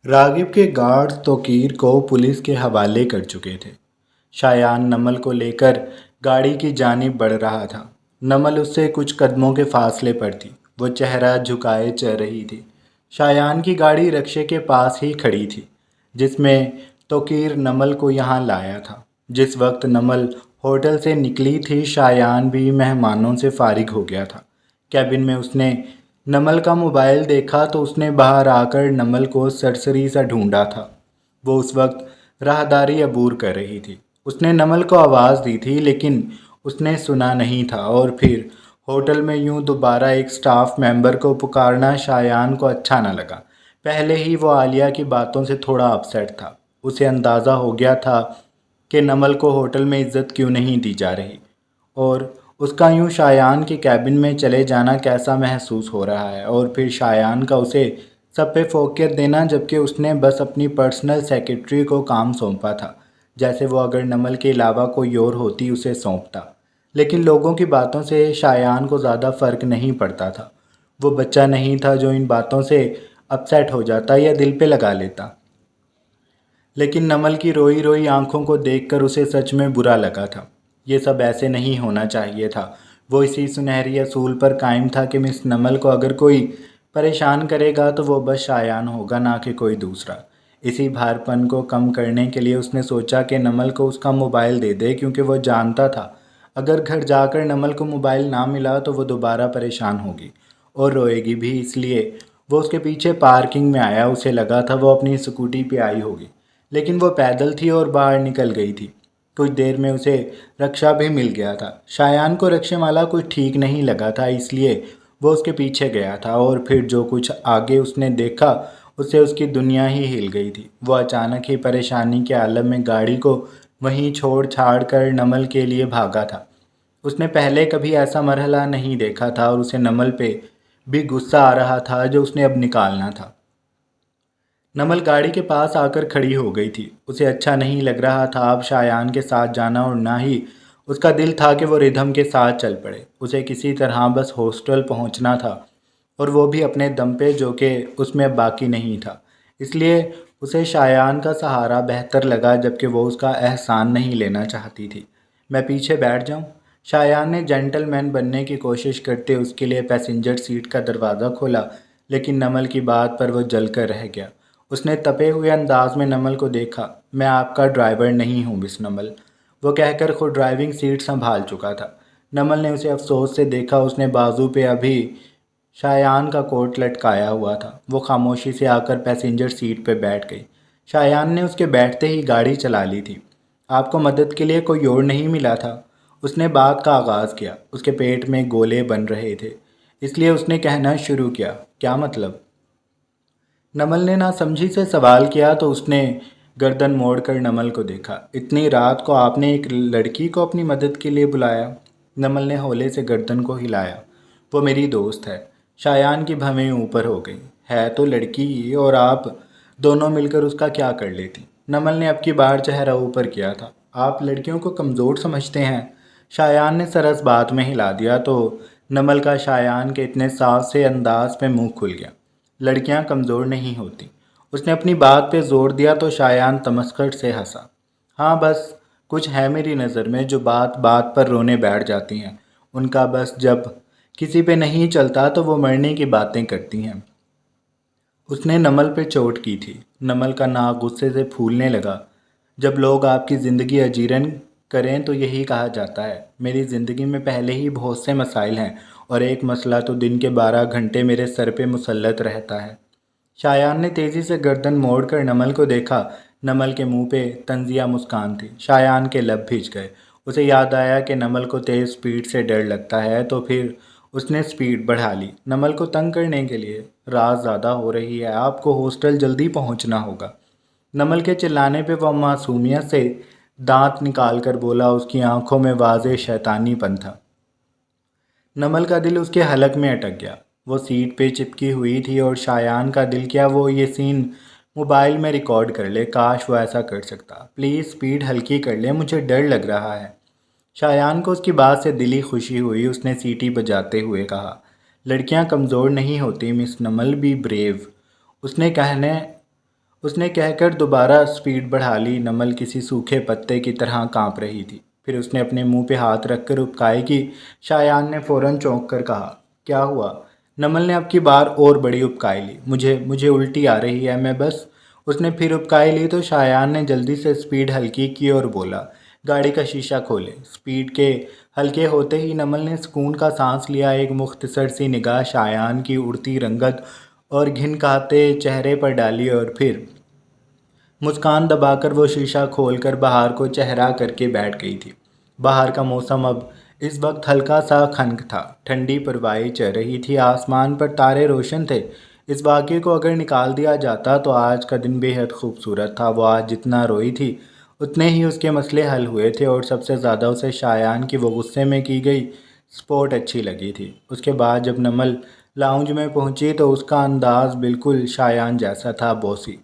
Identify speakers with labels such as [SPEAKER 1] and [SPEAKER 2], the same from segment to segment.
[SPEAKER 1] रागिब के गार्ड्स तोकीर को पुलिस के हवाले कर चुके थे। शायान नमल को लेकर गाड़ी की जानिब बढ़ रहा था। नमल उससे कुछ कदमों के फासले पर थी। वो चेहरा झुकाए चल रही थी। शायान की गाड़ी रक्शे के पास ही खड़ी थी, जिसमें तोकीर नमल को यहाँ लाया था। जिस वक्त नमल होटल से निकली थी, शायान भी मेहमानों से फारिग हो गया था। कैबिन में उसने नमल का मोबाइल देखा तो उसने बाहर आकर नमल को सरसरी सा ढूंढा था। वो उस वक्त राहदारी अबूर कर रही थी। उसने नमल को आवाज़ दी थी, लेकिन उसने सुना नहीं था। और फिर होटल में यूं दोबारा एक स्टाफ मेंबर को पुकारना शायान को अच्छा न लगा। पहले ही वो आलिया की बातों से थोड़ा अपसेट था। उसे अंदाज़ा हो गया था कि नमल को होटल में इज्जत क्यों नहीं दी जा रही, और उसका यूं शायान के कैबिन में चले जाना कैसा महसूस हो रहा है। और फिर शायान का उसे सब पे फोकियत देना, जबकि उसने बस अपनी पर्सनल सेक्रेटरी को काम सौंपा था, जैसे वो अगर नमल के अलावा कोई और होती उसे सौंपता। लेकिन लोगों की बातों से शायान को ज़्यादा फ़र्क नहीं पड़ता था। वो बच्चा नहीं था जो इन बातों से अपसेट हो जाता या दिल पे लगा लेता। लेकिन नमल की रोई रोई आंखों को देखकर उसे सच में बुरा लगा था। ये सब ऐसे नहीं होना चाहिए था। वो इसी सुनहरी असूल पर कायम था कि मिस नमल को अगर कोई परेशान करेगा तो वो बस शायान होगा, ना कि कोई दूसरा। इसी भारपन को कम करने के लिए उसने सोचा कि नमल को उसका मोबाइल दे दे, क्योंकि वो जानता था अगर घर जाकर नमल को मोबाइल ना मिला तो वो दोबारा परेशान होगी और रोएगी भी। इसलिए वो उसके पीछे पार्किंग में आया। उसे लगा था वो अपनी स्कूटी पे आई होगी, लेकिन वो पैदल थी और बाहर निकल गई थी। कुछ देर में उसे रक्षा भी मिल गया था। शायान को रक्षामाला कुछ ठीक नहीं लगा था, इसलिए वो उसके पीछे गया था। और फिर जो कुछ आगे उसने देखा, उससे उसकी दुनिया ही हिल गई थी। वो अचानक ही परेशानी के आलम में गाड़ी को वहीं छोड़ छाड़ कर नमल के लिए भागा था। उसने पहले कभी ऐसा मरहला नहीं देखा था, और उसे नमल पे भी गुस्सा आ रहा था जो उसने अब निकालना था। नमल गाड़ी के पास आकर खड़ी हो गई थी। उसे अच्छा नहीं लग रहा था अब शायान के साथ जाना, और ना ही उसका दिल था कि वो रिधम के साथ चल पड़े। उसे किसी तरह बस हॉस्टल पहुंचना था, और वो भी अपने दम पे, जो कि उसमें अब बाकी नहीं था। इसलिए उसे शायान का सहारा बेहतर लगा, जबकि वो उसका एहसान नहीं लेना चाहती थी। मैं पीछे बैठ जाऊं? शायान ने जेंटलमैन बनने की कोशिश करते उसके लिए पैसेंजर सीट का दरवाज़ा खोला, लेकिन नमल की बात पर वो जल कर रह गया। उसने तपे हुए अंदाज में नमल को देखा। मैं आपका ड्राइवर नहीं हूँ मिस नमल, वो कहकर खुद ड्राइविंग सीट संभाल चुका था। नमल ने उसे अफसोस से देखा। उसने बाजू पे अभी शायान का कोट लटकाया हुआ था। वो खामोशी से आकर पैसेंजर सीट पर बैठ गई। शायान ने उसके बैठते ही गाड़ी चला ली थी। आपको मदद के लिए कोई और नहीं मिला था? उसने बात का आगाज़ किया। उसके पेट में गोले बन रहे थे, इसलिए उसने कहना शुरू किया, क्या मतलब? नमल ने ना समझी से सवाल किया तो उसने गर्दन मोड़कर नमल को देखा। इतनी रात को आपने एक लड़की को अपनी मदद के लिए बुलाया? नमल ने हौले से गर्दन को हिलाया। वो मेरी दोस्त है। शायान की भवें ऊपर हो गई। है तो लड़की ही, और आप दोनों मिलकर उसका क्या कर लेती? नमल ने अब की बार चेहरा ऊपर किया था। आप लड़कियों को कमज़ोर समझते हैं? शायान ने सरस बात में हिला दिया तो नमल का शायान के इतने साफ से अंदाज पे मुंह खुल गया। लड़कियां कमज़ोर नहीं होती। उसने अपनी बात पे जोर दिया तो शायान तमस्खर से हंसा। हाँ, बस कुछ है मेरी नज़र में जो बात बात पर रोने बैठ जाती हैं। उनका बस जब किसी पे नहीं चलता तो वो मरने की बातें करती हैं। उसने नमल पे चोट की थी। नमल का नाक गुस्से से फूलने लगा। जब लोग आपकी ज़िंदगी अजीरन करें तो यही कहा जाता है। मेरी ज़िंदगी में पहले ही बहुत से मसाइल हैं, और एक मसला तो दिन के 12 घंटे मेरे सर पे मुसल्लत रहता है। शायान ने तेज़ी से गर्दन मोड़कर नमल को देखा। नमल के मुंह पे तंजिया मुस्कान थी। शायान के लब भींच गए। उसे याद आया कि नमल को तेज़ स्पीड से डर लगता है, तो फिर उसने स्पीड बढ़ा ली, नमल को तंग करने के लिए। रात ज़्यादा हो रही है, आपको हॉस्टल जल्दी पहुंचना होगा। नमल के चिल्लाने पे वह मासूमियत से दांत निकाल कर बोला। उसकी आंखों में वाज़े शैतानीपन था। नमल का दिल उसके हलक में अटक गया। वो सीट पे चिपकी हुई थी, और शायान का दिल क्या वो ये सीन मोबाइल में रिकॉर्ड कर ले। काश वो ऐसा कर सकता। प्लीज़ स्पीड हल्की कर ले, मुझे डर लग रहा है। शायान को उसकी बात से दिली खुशी हुई। उसने सीटी बजाते हुए कहा, लड़कियां कमज़ोर नहीं होती मिस नमल, बी ब्रेव। उसने कहने उसने कहकर दोबारा स्पीड बढ़ा ली। नमल किसी सूखे पत्ते की तरह कांप रही थी। फिर उसने अपने मुंह पे हाथ रखकर उपकाई की। शायान ने फौरन चौंक कर कहा, क्या हुआ? नमल ने अब की बार और बड़ी उपकाई ली। मुझे मुझे उल्टी आ रही है, मैं बस। उसने फिर उपकाई ली तो शायान ने जल्दी से स्पीड हल्की की और बोला, गाड़ी का शीशा खोले। स्पीड के हल्के होते ही नमल ने सुकून का सांस लिया। एक मुख्तसर सी निगाह शायान की उड़ती रंगत और घिन खाते चेहरे पर डाली और फिर मुस्कान दबाकर वो शीशा खोलकर बाहर को चेहरा करके बैठ गई थी। बाहर का मौसम अब इस वक्त हल्का सा खनक था। ठंडी परवाई चल रही थी। आसमान पर तारे रोशन थे। इस वाक़ये को अगर निकाल दिया जाता तो आज का दिन बेहद खूबसूरत था। वो आज जितना रोई थी उतने ही उसके मसले हल हुए थे और सबसे ज़्यादा उसे शायान की वो गुस्से में की गई स्पोर्ट अच्छी लगी थी। उसके बाद जब नमल लाउंज में पहुंची तो उसका अंदाज़ बिल्कुल शायान जैसा था, बॉसी।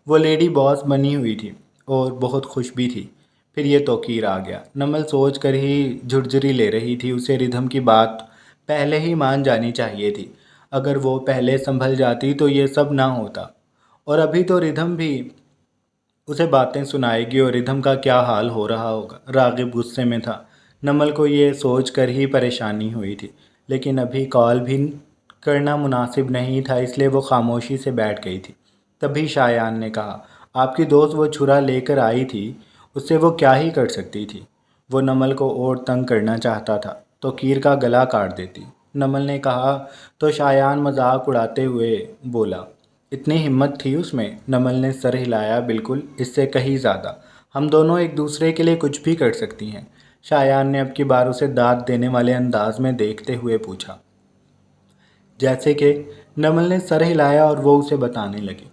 [SPEAKER 1] वो लेडी बॉस बनी हुई थी और बहुत खुश भी थी। फिर ये तौकीर आ गया। नमल सोच कर ही झुरझुरी ले रही थी। उसे रिधम की बात पहले ही मान जानी चाहिए थी। अगर वो पहले संभल जाती तो ये सब ना होता। और अभी तो रिधम भी उसे बातें सुनाएगी और रिधम का क्या हाल हो रहा होगा। रागिब गुस्से में था। नमल को ये सोच कर ही परेशानी हुई थी, लेकिन अभी कॉल भी करना मुनासिब नहीं था, इसलिए वो खामोशी से बैठ गई थी। तभी शायान ने कहा, आपकी दोस्त वो छुरा लेकर आई थी, उससे वो क्या ही कर सकती थी? वो नमल को और तंग करना चाहता था तो कीर का गला काट देती। नमल ने कहा तो शायान मजाक उड़ाते हुए बोला, इतनी हिम्मत थी उसमें? नमल ने सर हिलाया, बिल्कुल, इससे कहीं ज़्यादा। हम दोनों एक दूसरे के लिए कुछ भी कर सकती हैं। शायान ने अब की बार उसे दाद देने वाले अंदाज में देखते हुए पूछा। जैसे कि? नमल ने सर हिलाया और वो उसे बताने लगी।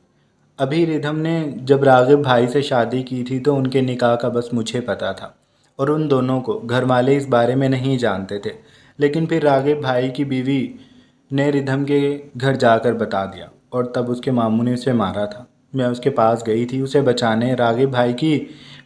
[SPEAKER 1] अभी रिधम ने जब रागिब भाई से शादी की थी तो उनके निकाह का बस मुझे पता था और उन दोनों को घर वाले इस बारे में नहीं जानते थे। लेकिन फिर रागिब भाई की बीवी ने रिधम के घर जाकर बता दिया और तब उसके मामू ने उसे मारा था। मैं उसके पास गई थी उसे बचाने। रागिब भाई की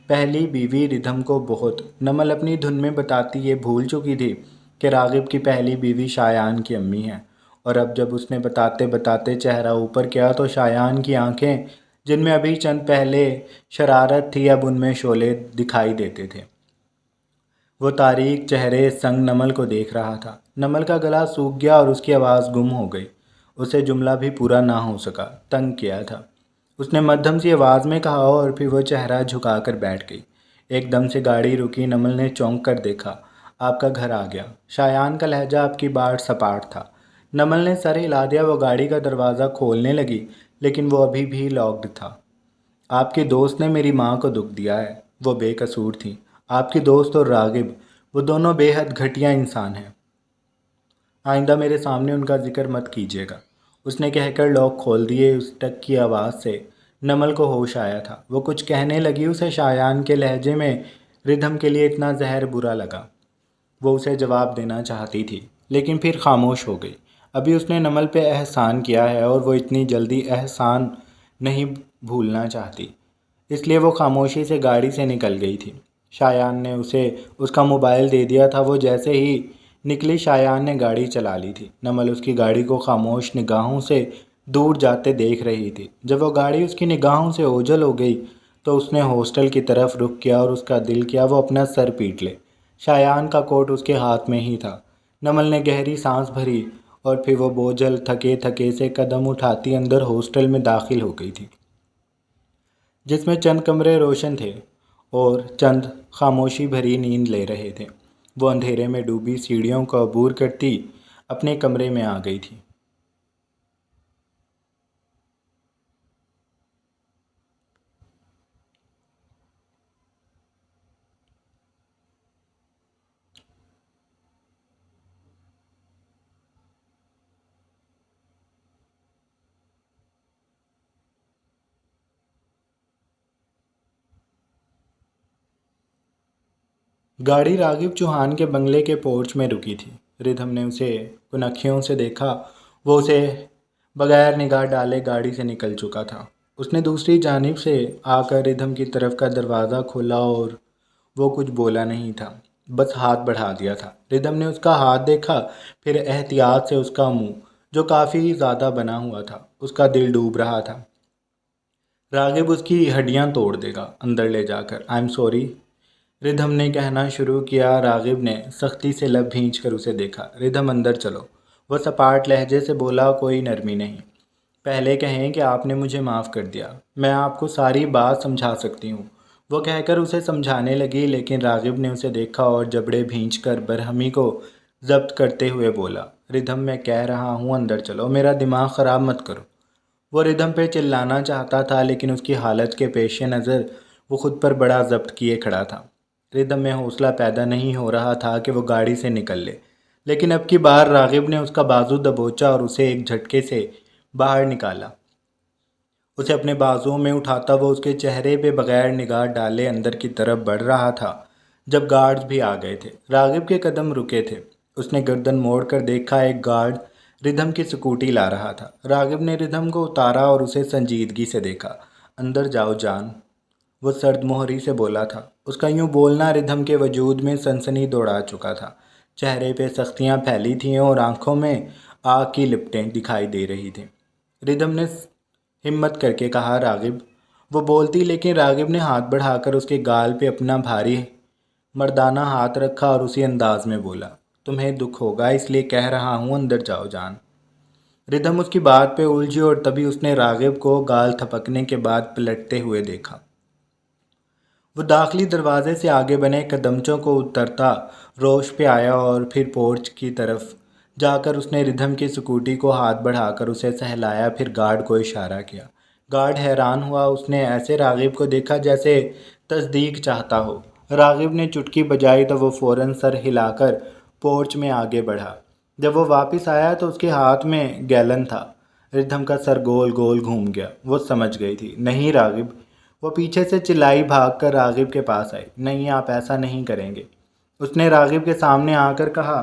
[SPEAKER 1] पहली बीवी रिधम को बहुत, नमल अपनी धुन में बताती ये भूल चुकी थी कि रागिब की पहली बीवी शायान की अम्मी है। और अब जब उसने बताते बताते चेहरा ऊपर किया तो शायान की आंखें, जिनमें अभी चंद पहले शरारत थी, अब उनमें शोले दिखाई देते थे। वो तारीक चेहरे संग नमल को देख रहा था। नमल का गला सूख गया और उसकी आवाज़ गुम हो गई। उसे जुमला भी पूरा ना हो सका। तंग किया था उसने मध्यम सी आवाज़ में कहा और फिर वो चेहरा झुकाकर बैठ गई। एकदम से गाड़ी रुकी। नमल ने चौंक कर देखा। आपका घर आ गया। शायान का लहजा आपकी बार सपाट था। नमल ने सर हिला दिया। वो गाड़ी का दरवाज़ा खोलने लगी लेकिन वो अभी भी लॉक्ड था। आपकी दोस्त ने मेरी माँ को दुख दिया है। वो बेकसूर थी। आपकी दोस्त और रागिब, वो दोनों बेहद घटिया इंसान हैं। आइंदा मेरे सामने उनका जिक्र मत कीजिएगा। उसने कहकर लॉक खोल दिए। उस टक की आवाज़ से नमल को होश आया था। वो कुछ कहने लगी। उसे शायान के लहजे में रिधम के लिए इतना जहर बुरा लगा। वो उसे जवाब देना चाहती थी लेकिन फिर खामोश हो गई। अभी उसने नमल पे एहसान किया है और वो इतनी जल्दी एहसान नहीं भूलना चाहती, इसलिए वो खामोशी से गाड़ी से निकल गई थी। शायान ने उसे उसका मोबाइल दे दिया था। वो जैसे ही निकली शायान ने गाड़ी चला ली थी। नमल उसकी गाड़ी को खामोश निगाहों से दूर जाते देख रही थी। जब वो गाड़ी उसकी निगाहों से ओझल हो गई तो उसने हॉस्टल की तरफ रुख किया और उसका दिल किया वो अपना सर पीट ले। शायान का कोट उसके हाथ में ही था। नमल ने गहरी सांस भरी और फिर वो बोझल थके थके से कदम उठाती अंदर हॉस्टल में दाखिल हो गई थी, जिसमें चंद कमरे रोशन थे और चंद खामोशी भरी नींद ले रहे थे। वो अंधेरे में डूबी सीढ़ियों को अबूर करती अपने कमरे में आ गई थी। गाड़ी रागिब चौहान के बंगले के पोर्च में रुकी थी। रिधम ने उसे कुनखियों से देखा। वो उसे बगैर निगाह डाले गाड़ी से निकल चुका था। उसने दूसरी जानिब से आकर रिधम की तरफ का दरवाज़ा खोला और वो कुछ बोला नहीं था, बस हाथ बढ़ा दिया था। रिधम ने उसका हाथ देखा, फिर एहतियात से उसका मुंह, जो काफ़ी ज़्यादा बना हुआ था। उसका दिल डूब रहा था। रागिब उसकी हड्डियां तोड़ देगा अंदर ले जाकर। आई एम सॉरी, रिधम ने कहना शुरू किया। रागिब ने सख्ती से लब भींच कर उसे देखा। रिधम, अंदर चलो। वह सपाट लहजे से बोला, कोई नरमी नहीं। पहले कहें कि आपने मुझे माफ़ कर दिया, मैं आपको सारी बात समझा सकती हूँ। वो कहकर उसे समझाने लगी, लेकिन रागिब ने उसे देखा और जबड़े भींच कर बरहमी को जब्त करते हुए बोला, रिधम, मैं कह रहा हूँ अंदर चलो, मेरा दिमाग ख़राब मत करो। वो रिधम पे चिल्लाना चाहता था, लेकिन उसकी हालत के पेश नज़र वो खुद पर बड़ा जब्त किए खड़ा था। रिधम में हौसला पैदा नहीं हो रहा था कि वो गाड़ी से निकल ले, लेकिन अब की बार रागिब ने उसका बाजू दबोचा और उसे एक झटके से बाहर निकाला। उसे अपने बाजुओं में उठाता वो उसके चेहरे पे बगैर निगाह डाले अंदर की तरफ बढ़ रहा था। जब गार्ड्स भी आ गए थे, रागिब के कदम रुके थे। उसने गर्दन मोड़कर देखा, एक गार्ड रिधम की स्कूटी ला रहा था। रागिब ने रिधम को उतारा और उसे संजीदगी से देखा। अंदर जाओ जान, वो सर्द मोहरी से बोला था। उसका यूं बोलना रिधम के वजूद में सनसनी दौड़ा चुका था। चेहरे पे सख्तियां फैली थीं और आंखों में आग की लिपटें दिखाई दे रही थीं। रिधम ने हिम्मत करके कहा, रागिब। वो बोलती, लेकिन रागिब ने हाथ बढ़ाकर उसके गाल पे अपना भारी मर्दाना हाथ रखा और उसी अंदाज में बोला, तुम्हें दुख होगा इसलिए कह रहा हूँ, अंदर जाओ जान। रिधम उसकी बात पे उलझी और तभी उसने रागिब को गाल थपकने के बाद पलटते हुए देखा। वो दाखिली दरवाजे से आगे बने कदमचों को उतरता रोश पे आया और फिर पोर्च की तरफ जाकर उसने रिधम की स्कूटी को हाथ बढ़ाकर उसे सहलाया, फिर गार्ड को इशारा किया। गार्ड हैरान हुआ। उसने ऐसे रागिब को देखा जैसे तस्दीक चाहता हो। रागिब ने चुटकी बजाई तो वो फ़ौरन सर हिलाकर पोर्च में आगे बढ़ा। जब वो वापस आया तो उसके हाथ में गैलन था। रिधम का सर गोल गोल घूम गया। वो समझ गई थी। नहीं रागिब, वो पीछे से चिल्लाई, भागकर रागिब के पास आई। नहीं, आप ऐसा नहीं करेंगे, उसने रागिब के सामने आकर कहा।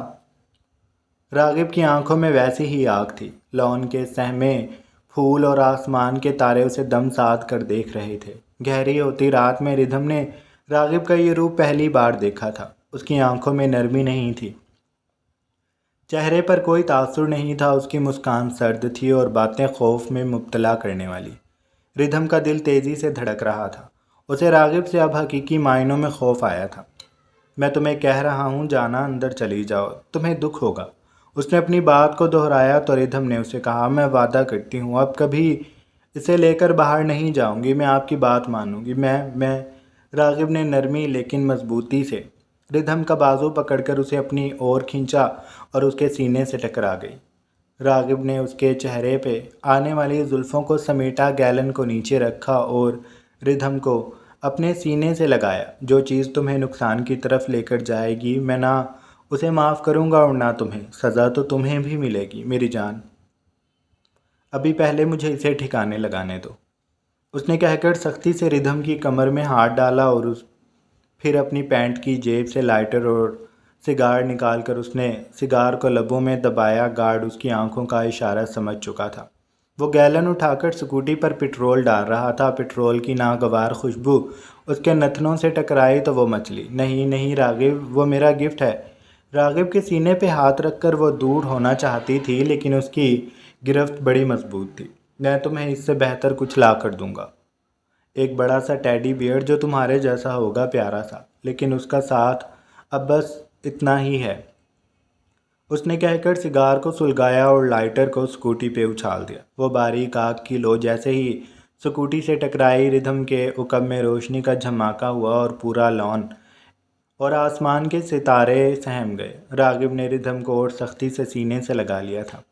[SPEAKER 1] रागिब की आंखों में वैसी ही आग थी। लॉन के सहमे फूल और आसमान के तारे उसे दम साध कर देख रहे थे। गहरी होती रात में रिधम ने रागिब का ये रूप पहली बार देखा था। उसकी आंखों में नरमी नहीं थी, चेहरे पर कोई तासुर नहीं था। उसकी मुस्कान सर्द थी और बातें खौफ में मुब्तला करने वाली। रिधम का दिल तेज़ी से धड़क रहा था। उसे रागिब से अब हकीकी मायनों में खौफ आया था। मैं तुम्हें कह रहा हूँ, जाना, अंदर चली जाओ, तुम्हें दुख होगा। उसने अपनी बात को दोहराया तो रिधम ने उसे कहा, मैं वादा करती हूँ अब कभी इसे लेकर बाहर नहीं जाऊँगी, मैं आपकी बात मानूंगी। मैं रागिब ने नरमी लेकिन मजबूती से रिधम का बाजू पकड़कर उसे अपनी ओर खींचा और उसके सीने से टकरा गई। रागिब ने उसके चेहरे पे आने वाली जुल्फ़ों को समेटा, गैलन को नीचे रखा और रिधम को अपने सीने से लगाया। जो चीज़ तुम्हें नुकसान की तरफ लेकर जाएगी, मैं ना उसे माफ़ करूँगा और ना तुम्हें। सज़ा तो तुम्हें भी मिलेगी मेरी जान। अभी पहले मुझे इसे ठिकाने लगाने दो, उसने कहकर सख्ती से रिधम की कमर में हाथ डाला और फिर अपनी पैंट की जेब से लाइटर और सिगार निकालकर उसने सिगार को लबों में दबाया। गार्ड उसकी आंखों का इशारा समझ चुका था। वो गैलन उठाकर स्कूटी पर पेट्रोल डाल रहा था। पेट्रोल की नागवार खुशबू उसके नथनों से टकराई तो वो मचली। नहीं नहीं रागिब, वो मेरा गिफ्ट है। रागिब के सीने पे हाथ रखकर वो दूर होना चाहती थी, लेकिन उसकी गिरफ्त बड़ी मजबूत थी। मैं तुम्हें इससे बेहतर कुछ ला कर दूंगा, एक बड़ा सा टेडी बियर जो तुम्हारे जैसा होगा, प्यारा सा, लेकिन उसका साथ अब बस इतना ही है, उसने कहकर सिगार को सुलगाया और लाइटर को स्कूटी पे उछाल दिया। वो बारीक आग की लो जैसे ही स्कूटी से टकराई, रिधम के उकब में रोशनी का झमाका हुआ और पूरा लॉन और आसमान के सितारे सहम गए। रागिब ने रिधम को और सख्ती से सीने से लगा लिया था।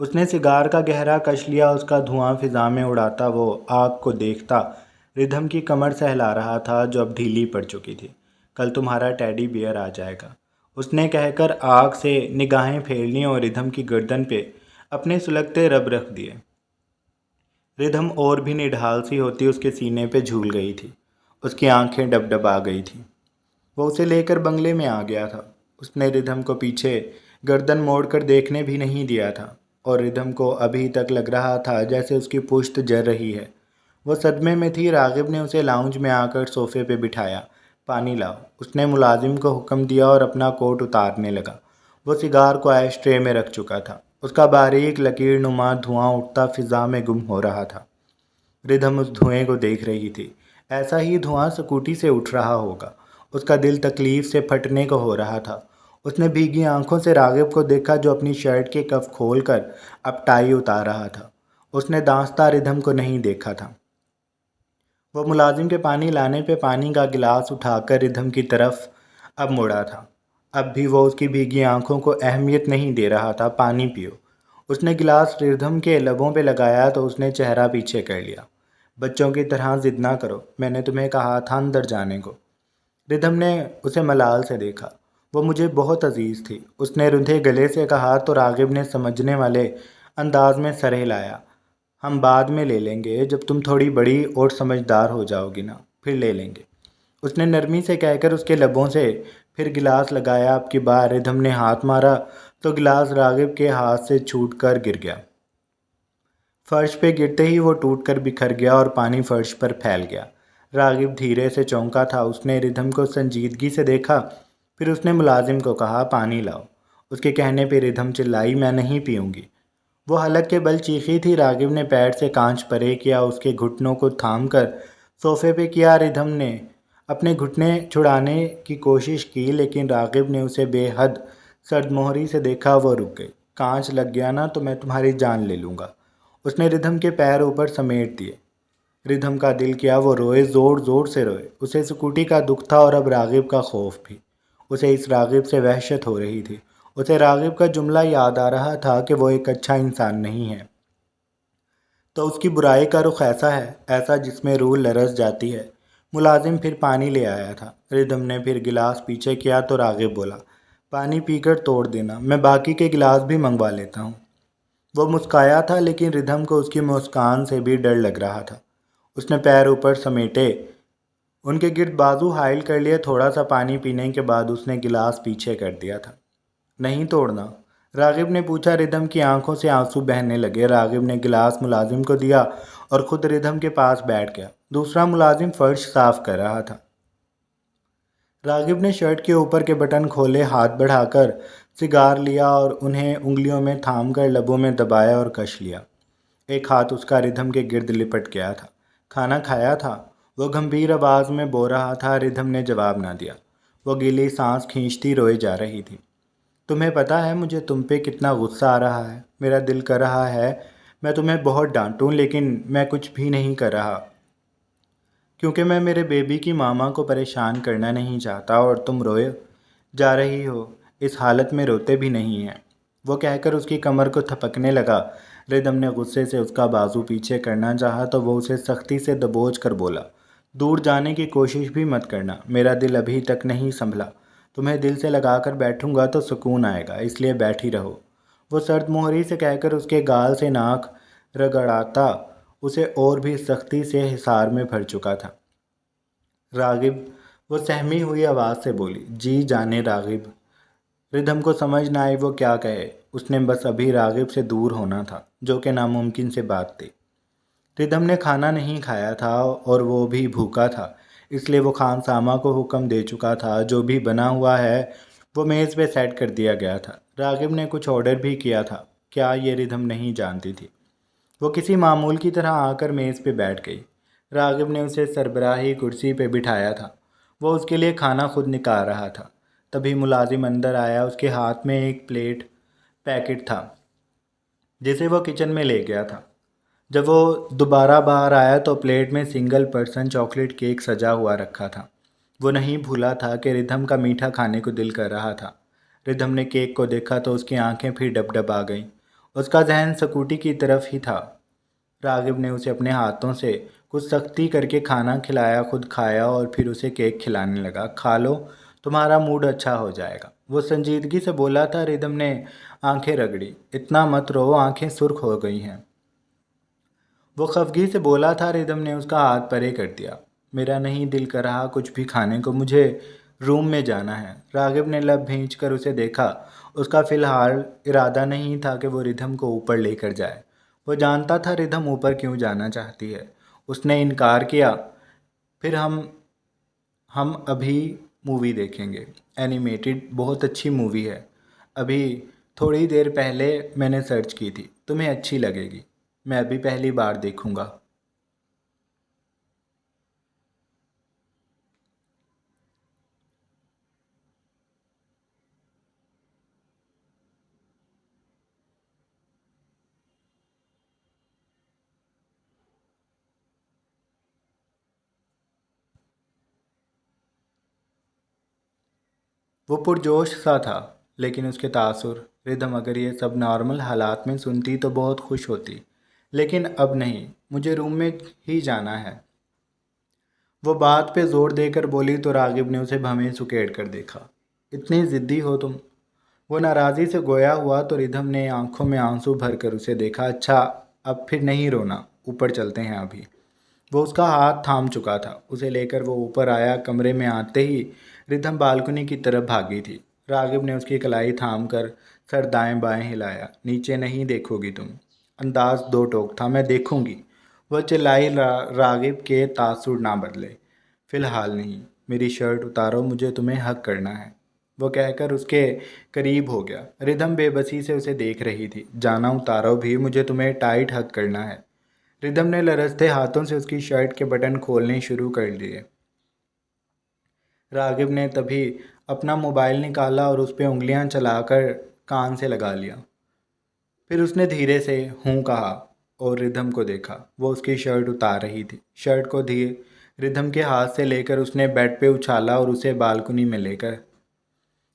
[SPEAKER 1] उसने सिगार का गहरा कश लिया। उसका धुआं फिजा में उड़ाता वो आग को देखता रिधम की कमर सहला रहा था, जो अब ढीली पड़ चुकी थी। कल तुम्हारा टेडी बियर आ जाएगा, उसने कहकर आग से निगाहें फेर लीं और रिधम की गर्दन पे अपने सुलगते रब रख दिए। रिधम और भी निढाल सी होती उसके सीने पे झूल गई थी। उसकी आंखें डबडबा गई थीं। वो उसे लेकर बंगले में आ गया था। उसने रिधम को पीछे गर्दन मोड़कर देखने भी नहीं दिया था और रिधम को अभी तक लग रहा था जैसे उसकी पुश्त जल रही है। वो सदमे में थी। रागिब ने उसे लाउंज में आकर सोफे पे बिठाया। पानी लाओ, उसने मुलाजिम को हुक्म दिया और अपना कोट उतारने लगा। वो सिगार को ऐश ट्रे में रख चुका था। उसका बारीक लकीर नुमा धुआं उठता फिजा में गुम हो रहा था। रिधम उस धुएं को देख रही थी। ऐसा ही धुआं स्कूटी से उठ रहा होगा। उसका दिल तकलीफ से फटने को हो रहा था। उसने भीगी आंखों से रागिब को देखा, जो अपनी शर्ट के कफ खोलकर अब टाई उतार रहा था। उसने दांस्ता रिधम को नहीं देखा था। वो मुलाजिम के पानी लाने पे पानी का गिलास उठाकर रिधम की तरफ अब मुड़ा था। अब भी वो उसकी भीगी आंखों को अहमियत नहीं दे रहा था। पानी पियो। उसने गिलास रिधम के लबों पे लगाया तो उसने चेहरा पीछे कर लिया। बच्चों की तरह जिद ना करो, मैंने तुम्हें कहा था अंदर जाने को। रिधम ने उसे मलाल से देखा। वो मुझे बहुत अजीज़ थी, उसने रुंधे गले से कहा तो रागिब ने समझने वाले अंदाज में सर हिलाया। हम बाद में ले लेंगे, जब तुम थोड़ी बड़ी और समझदार हो जाओगी ना, फिर ले लेंगे, उसने नरमी से कहकर उसके लबों से फिर गिलास लगाया। अब की बार रिधम ने हाथ मारा तो गिलास रागिब के हाथ से छूट कर गिर गया। फर्श पे गिरते ही वो टूटकर बिखर गया और पानी फर्श पर फैल गया। रागिब धीरे से चौंका था। उसने रिधम को संजीदगी से देखा। फिर उसने मुलाजिम को कहा, पानी लाओ। उसके कहने पे रिधम चिल्लाई, मैं नहीं पीऊँगी। वो हलक के बल चीखी थी। रागिब ने पैर से कांच परे किया, उसके घुटनों को थाम कर सोफे पे किया। रिधम ने अपने घुटने छुड़ाने की कोशिश की, लेकिन रागिब ने उसे बेहद सर्दमोहरी से देखा। वो रुक गई। कांच लग गया ना तो मैं तुम्हारी जान ले लूँगा। उसने रिधम के पैर ऊपर समेट दिए। रिधम का दिल किया वो रोए, ज़ोर ज़ोर से रोए। उसे स्कूटी का दुख था और अब रागिब का खौफ भी। उसे इस रागिब से वहशत हो रही थी। उसे रागिब का जुमला याद आ रहा था कि वो एक अच्छा इंसान नहीं है, तो उसकी बुराई का रुख ऐसा है, ऐसा जिसमें रूह लरस जाती है। मुलाजिम फिर पानी ले आया था। रिधम ने फिर गिलास पीछे किया तो रागिब बोला, पानी पीकर तोड़ देना, मैं बाकी के गिलास भी मंगवा लेता हूँ। वो मुस्काया था, लेकिन रिधम को उसकी मुस्कान से भी डर लग रहा था। उसने पैर ऊपर समेटे, उनके गिर्द बाजू हाइल कर लिए। थोड़ा सा पानी पीने के बाद उसने गिलास पीछे कर दिया था। नहीं तोड़ना? रागिब ने पूछा। रिधम की आंखों से आंसू बहने लगे। रागिब ने गिलास मुलाजिम को दिया और खुद रिधम के पास बैठ गया। दूसरा मुलाजिम फर्श साफ कर रहा था। रागिब ने शर्ट के ऊपर के बटन खोले, हाथ बढ़ाकर सिगार लिया और उन्हें उंगलियों में थाम कर लबों में दबाया और कश लिया। एक हाथ उसका रिधम के गिर्द लिपट गया था। खाना खाया था? वो गंभीर आवाज़ में बोल रहा था। रिधम ने जवाब ना दिया। वो गीली सांस खींचती रोए जा रही थी। तुम्हें पता है मुझे तुम पे कितना गुस्सा आ रहा है? मेरा दिल कर रहा है मैं तुम्हें बहुत डांटूं, लेकिन मैं कुछ भी नहीं कर रहा, क्योंकि मैं मेरे बेबी की मामा को परेशान करना नहीं चाहता। और तुम रोए जा रही हो, इस हालत में रोते भी नहीं हैं। वो कहकर उसकी कमर को थपकने लगा। रिदम ने गुस्से से उसका बाजू पीछे करना चाहा तो वो उसे सख्ती से दबोच कर बोला, दूर जाने की कोशिश भी मत करना, मेरा दिल अभी तक नहीं संभला। तुम्हें दिल से लगा कर बैठूंगा तो सुकून आएगा, इसलिए बैठी रहो। वो सर्द मोहरी से कहकर उसके गाल से नाक रगड़ाता उसे और भी सख्ती से हिसार में भर चुका था। रागिब, वो सहमी हुई आवाज़ से बोली, जी जाने रागिब। रिधम को समझ ना आई वो क्या कहे। उसने बस अभी रागिब से दूर होना था, जो कि नामुमकिन से बात थी। रिधम ने खाना नहीं खाया था और वो भी भूखा था, इसलिए वो खान सामा को हुक्म दे चुका था, जो भी बना हुआ है वो मेज़ पे सेट कर दिया गया था। रागिब ने कुछ ऑर्डर भी किया था, क्या ये रिधम नहीं जानती थी। वो किसी मामूल की तरह आकर मेज़ पे बैठ गई। रागिब ने उसे सरबराही कुर्सी पे बिठाया था। वो उसके लिए खाना खुद निकाल रहा था। तभी मुलाजिम अंदर आया। उसके हाथ में एक प्लेट पैकेट था, जिसे वो किचन में ले गया था। जब वो दोबारा बाहर आया तो प्लेट में सिंगल पर्सन चॉकलेट केक सजा हुआ रखा था। वो नहीं भूला था कि रिधम का मीठा खाने को दिल कर रहा था। रिधम ने केक को देखा तो उसकी आंखें फिर डबडब आ गईं। उसका जहन स्कूटी की तरफ ही था। रागिब ने उसे अपने हाथों से कुछ सख्ती करके खाना खिलाया, खुद खाया और फिर उसे केक खिलाने लगा। खा लो, तुम्हारा मूड अच्छा हो जाएगा, वो संजीदगी से बोला था। रिदम ने आंखें रगड़ी। इतना मत रो, आंखें सुर्ख हो गई हैं, वो खफगी से बोला था। रिदम ने उसका हाथ परे कर दिया। मेरा नहीं दिल कर रहा कुछ भी खाने को, मुझे रूम में जाना है। रागिब ने लब भींच कर उसे देखा। उसका फ़िलहाल इरादा नहीं था कि वो रिधम को ऊपर लेकर जाए। वो जानता था रिधम ऊपर क्यों जाना चाहती है। उसने इनकार किया। फिर हम अभी मूवी देखेंगे, एनिमेटेड बहुत अच्छी मूवी है, अभी थोड़ी देर पहले मैंने सर्च की थी, तुम्हें अच्छी लगेगी, मैं अभी पहली बार देखूंगा। वो पुरजोश सा था, लेकिन उसके तासुर रिदम अगर ये सब नॉर्मल हालात में सुनती तो बहुत खुश होती। लेकिन अब नहीं, मुझे रूम में ही जाना है। वो बात पे जोर देकर बोली तो रागिब ने उसे भवें सुकेड़ कर देखा। इतनी ज़िद्दी हो तुम? वो नाराज़ी से गोया हुआ तो रिधम ने आंखों में आंसू भरकर उसे देखा। अच्छा, अब फिर नहीं रोना, ऊपर चलते हैं अभी। वो उसका हाथ थाम चुका था। उसे लेकर वो ऊपर आया। कमरे में आते ही रिधम बालकनी की तरफ भागी थी। रागिब ने उसकी कलाई थाम कर सर दाएं बाएं हिलाया। नीचे नहीं देखोगी तुम। अंदाज दो टोक था। मैं देखूंगी। वह चिल्लाई। रागिब के तासुर ना बदले। फिलहाल नहीं। मेरी शर्ट उतारो, मुझे तुम्हें हक करना है। वो कहकर उसके करीब हो गया। रिधम बेबसी से उसे देख रही थी। जाना उतारो भी, मुझे तुम्हें टाइट हक करना है। रिदम ने लरजते हाथों से उसकी शर्ट के बटन खोलने शुरू कर दिए। रागिब ने तभी अपना मोबाइल निकाला और उस पर उंगलियां चलाकर कान से लगा लिया। फिर उसने धीरे से हूँ कहा और रिदम को देखा। वो उसकी शर्ट उतार रही थी। शर्ट को धीरे रिदम के हाथ से लेकर उसने बेड पे उछाला और उसे बालकनी में लेकर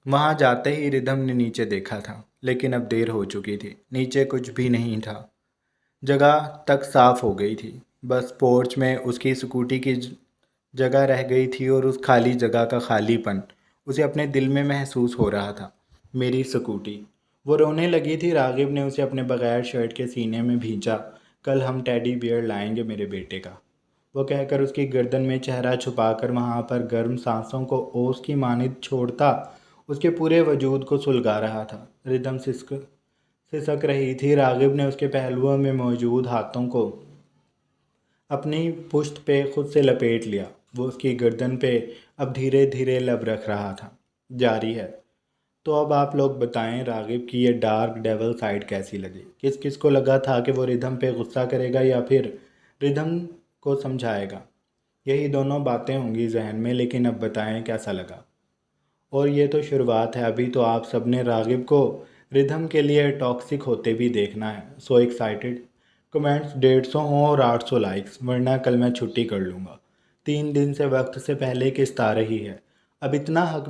[SPEAKER 1] वहाँ जाते ही रिदम ने नीचे देखा था, लेकिन अब देर हो चुकी थी। नीचे कुछ भी नहीं था। जगह तक साफ हो गई थी। बस पोर्च में उसकी स्कूटी की जगह रह गई थी और उस खाली जगह का खालीपन उसे अपने दिल में महसूस हो रहा था। मेरी स्कूटी। वो रोने लगी थी। रागिब ने उसे अपने बगैर शर्ट के सीने में भींचा। कल हम टेडी बियर लाएंगे मेरे बेटे का। वो कहकर उसकी गर्दन में चेहरा छुपाकर वहाँ पर गर्म सांसों को ओस की मानिंद छोड़ता उसके पूरे वजूद को सुलगा रहा था। रिदम सिसक रही थी। रागिब ने उसके पहलुओं में मौजूद हाथों को अपनी पुश्त पे खुद से लपेट लिया। वो उसकी गर्दन पे अब धीरे धीरे लब रख रहा था। जारी है। तो अब आप लोग बताएं रागिब की ये डार्क डेवल साइड कैसी लगी? किस किस को लगा था कि वो रिदम पे गुस्सा करेगा या फिर रिदम को समझाएगा? यही दोनों बातें होंगी जहन में, लेकिन अब बताएं कैसा लगा। और ये तो शुरुआत है। अभी तो आप सबने रागिब को रिदम के लिए टॉक्सिक होते भी देखना है। So excited. कमेंट्स 150 हों और 800 लाइक्स, वरना कल मैं छुट्टी कर लूँगा। 3 दिन से वक्त से पहले किस्त आ रही है। अब इतना हक